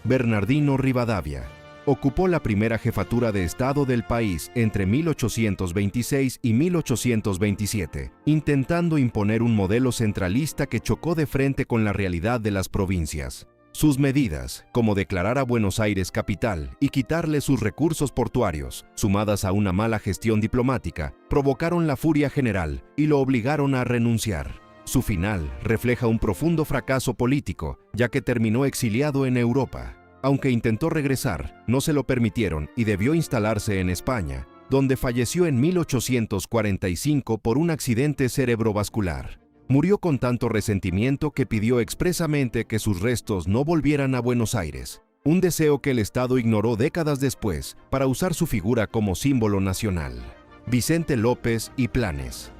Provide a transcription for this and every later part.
Bernardino Rivadavia. Ocupó la primera jefatura de Estado del país entre 1826 y 1827, intentando imponer un modelo centralista que chocó de frente con la realidad de las provincias. Sus medidas, como declarar a Buenos Aires capital y quitarle sus recursos portuarios, sumadas a una mala gestión diplomática, provocaron la furia general y lo obligaron a renunciar. Su final refleja un profundo fracaso político, ya que terminó exiliado en Europa. Aunque intentó regresar, no se lo permitieron y debió instalarse en España, donde falleció en 1845 por un accidente cerebrovascular. Murió con tanto resentimiento que pidió expresamente que sus restos no volvieran a Buenos Aires, un deseo que el Estado ignoró décadas después para usar su figura como símbolo nacional. Vicente López y Planes.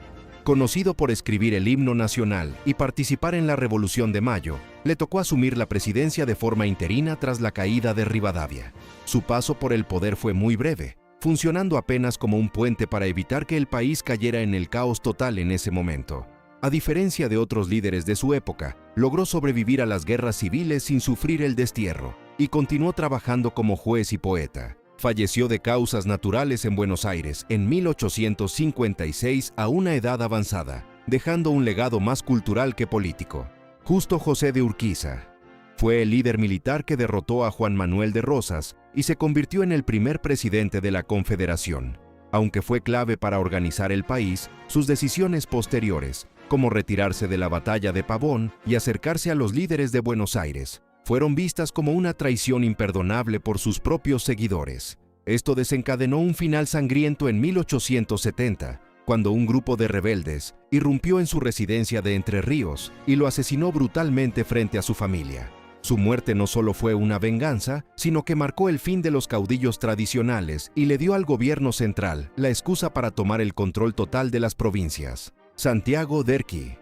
Conocido por escribir el himno nacional y participar en la Revolución de Mayo, le tocó asumir la presidencia de forma interina tras la caída de Rivadavia. Su paso por el poder fue muy breve, funcionando apenas como un puente para evitar que el país cayera en el caos total en ese momento. A diferencia de otros líderes de su época, logró sobrevivir a las guerras civiles sin sufrir el destierro y continuó trabajando como juez y poeta. Falleció de causas naturales en Buenos Aires en 1856 a una edad avanzada, dejando un legado más cultural que político. Justo José de Urquiza. Fue el líder militar que derrotó a Juan Manuel de Rosas y se convirtió en el primer presidente de la Confederación. Aunque fue clave para organizar el país, sus decisiones posteriores, como retirarse de la batalla de Pavón y acercarse a los líderes de Buenos Aires, fueron vistas como una traición imperdonable por sus propios seguidores. Esto desencadenó un final sangriento en 1870, cuando un grupo de rebeldes irrumpió en su residencia de Entre Ríos y lo asesinó brutalmente frente a su familia. Su muerte no solo fue una venganza, sino que marcó el fin de los caudillos tradicionales y le dio al gobierno central la excusa para tomar el control total de las provincias. Santiago Derqui.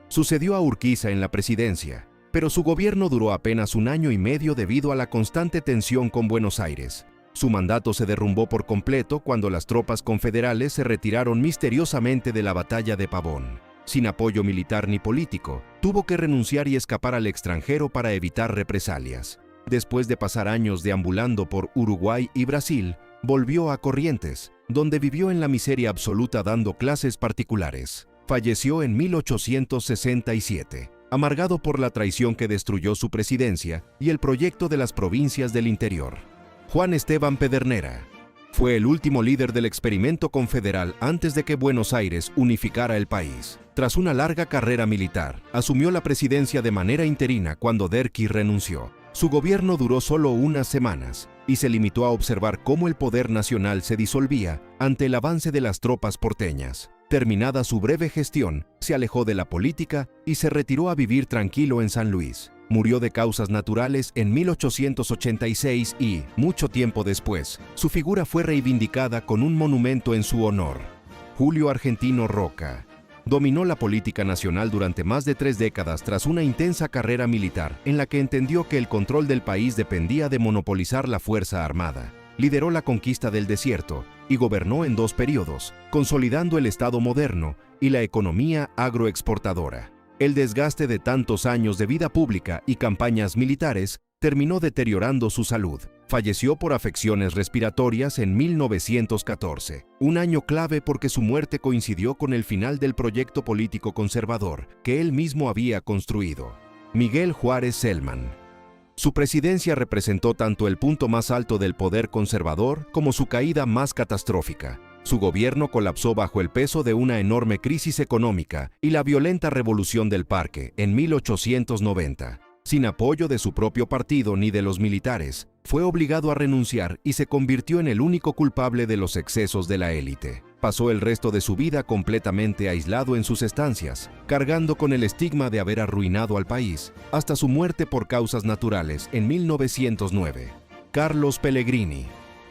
Sucedió a Urquiza en la presidencia, pero su gobierno duró apenas un año y medio debido a la constante tensión con Buenos Aires. Su mandato se derrumbó por completo cuando las tropas confederales se retiraron misteriosamente de la batalla de Pavón. Sin apoyo militar ni político, tuvo que renunciar y escapar al extranjero para evitar represalias. Después de pasar años deambulando por Uruguay y Brasil, volvió a Corrientes, donde vivió en la miseria absoluta dando clases particulares. Falleció en 1867, amargado por la traición que destruyó su presidencia y el proyecto de las provincias del interior. Juan Esteban Pedernera. Fue el último líder del experimento confederal antes de que Buenos Aires unificara el país. Tras una larga carrera militar, asumió la presidencia de manera interina cuando Derqui renunció. Su gobierno duró solo unas semanas y se limitó a observar cómo el poder nacional se disolvía ante el avance de las tropas porteñas. Terminada su breve gestión, se alejó de la política y se retiró a vivir tranquilo en San Luis. Murió de causas naturales en 1886 y, mucho tiempo después, su figura fue reivindicada con un monumento en su honor. Julio Argentino Roca. Dominó la política nacional durante más de 3 décadas tras una intensa carrera militar en la que entendió que el control del país dependía de monopolizar la fuerza armada. Lideró la conquista del desierto y gobernó en 2 periodos, consolidando el Estado moderno y la economía agroexportadora. El desgaste de tantos años de vida pública y campañas militares terminó deteriorando su salud. Falleció por afecciones respiratorias en 1914, un año clave porque su muerte coincidió con el final del proyecto político conservador que él mismo había construido. Miguel Juárez Celman. Su presidencia representó tanto el punto más alto del poder conservador como su caída más catastrófica. Su gobierno colapsó bajo el peso de una enorme crisis económica y la violenta Revolución del Parque en 1890. Sin apoyo de su propio partido ni de los militares, fue obligado a renunciar y se convirtió en el único culpable de los excesos de la élite. Pasó el resto de su vida completamente aislado en sus estancias, cargando con el estigma de haber arruinado al país, hasta su muerte por causas naturales en 1909. Carlos Pellegrini.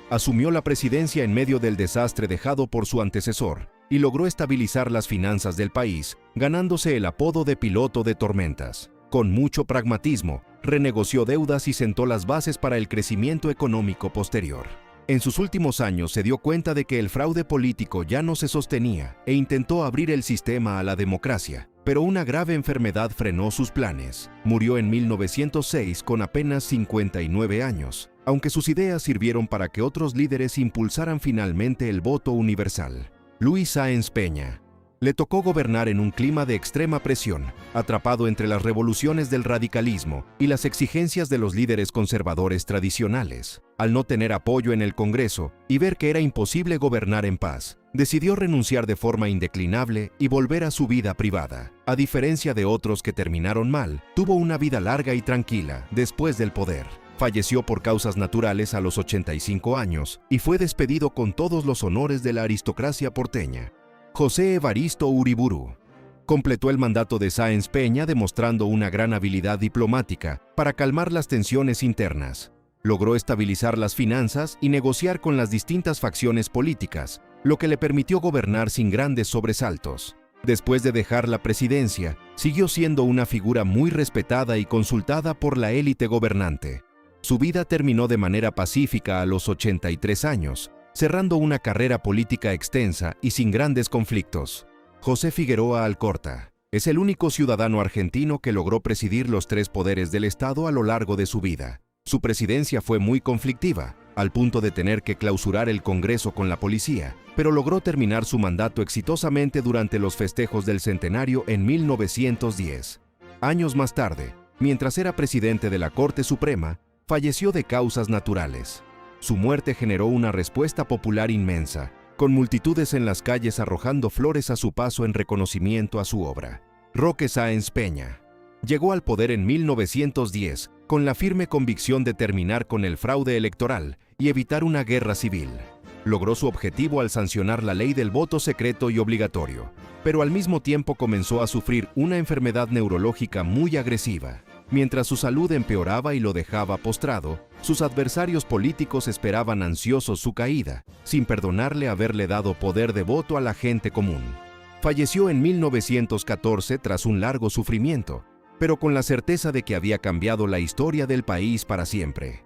Asumió la presidencia en medio del desastre dejado por su antecesor y logró estabilizar las finanzas del país, ganándose el apodo de piloto de tormentas. Con mucho pragmatismo, renegoció deudas y sentó las bases para el crecimiento económico posterior. En sus últimos años se dio cuenta de que el fraude político ya no se sostenía e intentó abrir el sistema a la democracia, pero una grave enfermedad frenó sus planes. Murió en 1906 con apenas 59 años, aunque sus ideas sirvieron para que otros líderes impulsaran finalmente el voto universal. Luis Sáenz Peña. Le tocó gobernar en un clima de extrema presión, atrapado entre las revoluciones del radicalismo y las exigencias de los líderes conservadores tradicionales. Al no tener apoyo en el Congreso y ver que era imposible gobernar en paz, decidió renunciar de forma indeclinable y volver a su vida privada. A diferencia de otros que terminaron mal, tuvo una vida larga y tranquila después del poder. Falleció por causas naturales a los 85 años y fue despedido con todos los honores de la aristocracia porteña. José Evaristo Uriburu. Completó el mandato de Sáenz Peña demostrando una gran habilidad diplomática para calmar las tensiones internas. Logró estabilizar las finanzas y negociar con las distintas facciones políticas, lo que le permitió gobernar sin grandes sobresaltos. Después de dejar la presidencia, siguió siendo una figura muy respetada y consultada por la élite gobernante. Su vida terminó de manera pacífica a los 83 años, cerrando una carrera política extensa y sin grandes conflictos. José Figueroa Alcorta. Es el único ciudadano argentino que logró presidir los tres poderes del Estado a lo largo de su vida. Su presidencia fue muy conflictiva, al punto de tener que clausurar el Congreso con la policía, pero logró terminar su mandato exitosamente durante los festejos del centenario en 1910. Años más tarde, mientras era presidente de la Corte Suprema, falleció de causas naturales. Su muerte generó una respuesta popular inmensa, con multitudes en las calles arrojando flores a su paso en reconocimiento a su obra. Roque Sáenz Peña. Llegó al poder en 1910 con la firme convicción de terminar con el fraude electoral y evitar una guerra civil. Logró su objetivo al sancionar la ley del voto secreto y obligatorio, pero al mismo tiempo comenzó a sufrir una enfermedad neurológica muy agresiva. Mientras su salud empeoraba y lo dejaba postrado, sus adversarios políticos esperaban ansiosos su caída, sin perdonarle haberle dado poder de voto a la gente común. Falleció en 1914 tras un largo sufrimiento, pero con la certeza de que había cambiado la historia del país para siempre.